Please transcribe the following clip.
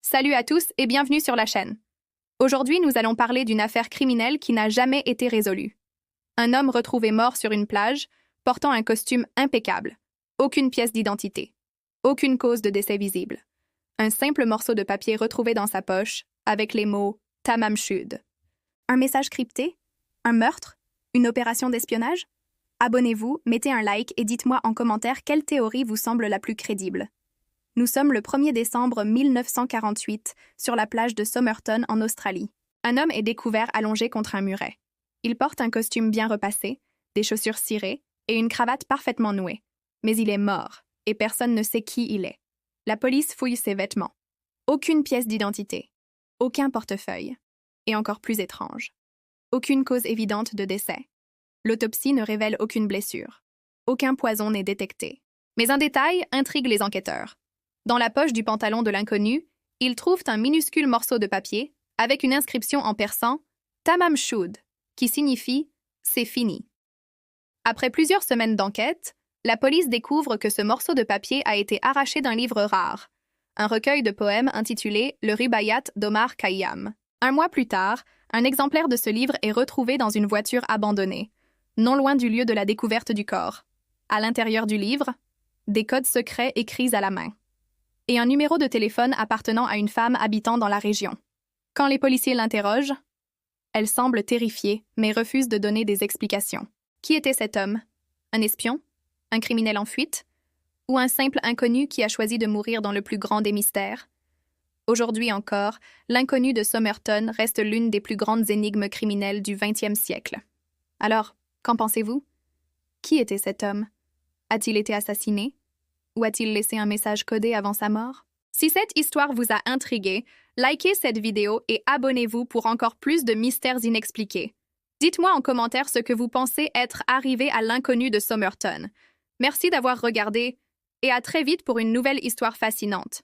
Salut à tous et bienvenue sur la chaîne. Aujourd'hui, nous allons parler d'une affaire criminelle qui n'a jamais été résolue. Un homme retrouvé mort sur une plage, portant un costume impeccable. Aucune pièce d'identité. Aucune cause de décès visible. Un simple morceau de papier retrouvé dans sa poche, avec les mots « Tamam Shud ». Un message crypté? Un meurtre? Une opération d'espionnage? Abonnez-vous, mettez un like et dites-moi en commentaire quelle théorie vous semble la plus crédible. Nous sommes le 1er décembre 1948, sur la plage de Somerton en Australie. Un homme est découvert allongé contre un muret. Il porte un costume bien repassé, des chaussures cirées et une cravate parfaitement nouée. Mais il est mort, et personne ne sait qui il est. La police fouille ses vêtements. Aucune pièce d'identité. Aucun portefeuille. Et encore plus étrange. Aucune cause évidente de décès. L'autopsie ne révèle aucune blessure. Aucun poison n'est détecté. Mais un détail intrigue les enquêteurs. Dans la poche du pantalon de l'inconnu, ils trouvent un minuscule morceau de papier avec une inscription en persan « Tamam Shud », qui signifie « c'est fini ». Après plusieurs semaines d'enquête, la police découvre que ce morceau de papier a été arraché d'un livre rare, un recueil de poèmes intitulé « Le Rubaiyat d'Omar Khayyam ». Un mois plus tard, un exemplaire de ce livre est retrouvé dans une voiture abandonnée, non loin du lieu de la découverte du corps. À l'intérieur du livre, des codes secrets écrits à la main et un numéro de téléphone appartenant à une femme habitant dans la région. Quand les policiers l'interrogent, elle semble terrifiée, mais refuse de donner des explications. Qui était cet homme? Un espion? Un criminel en fuite? Ou un simple inconnu qui a choisi de mourir dans le plus grand des mystères? Aujourd'hui encore, l'inconnu de Somerton reste l'une des plus grandes énigmes criminelles du XXe siècle. Alors, qu'en pensez-vous? Qui était cet homme? A-t-il été assassiné? Ou a-t-il laissé un message codé avant sa mort? Si cette histoire vous a intrigué, likez cette vidéo et abonnez-vous pour encore plus de mystères inexpliqués. Dites-moi en commentaire ce que vous pensez être arrivé à l'inconnu de Somerton. Merci d'avoir regardé et à très vite pour une nouvelle histoire fascinante.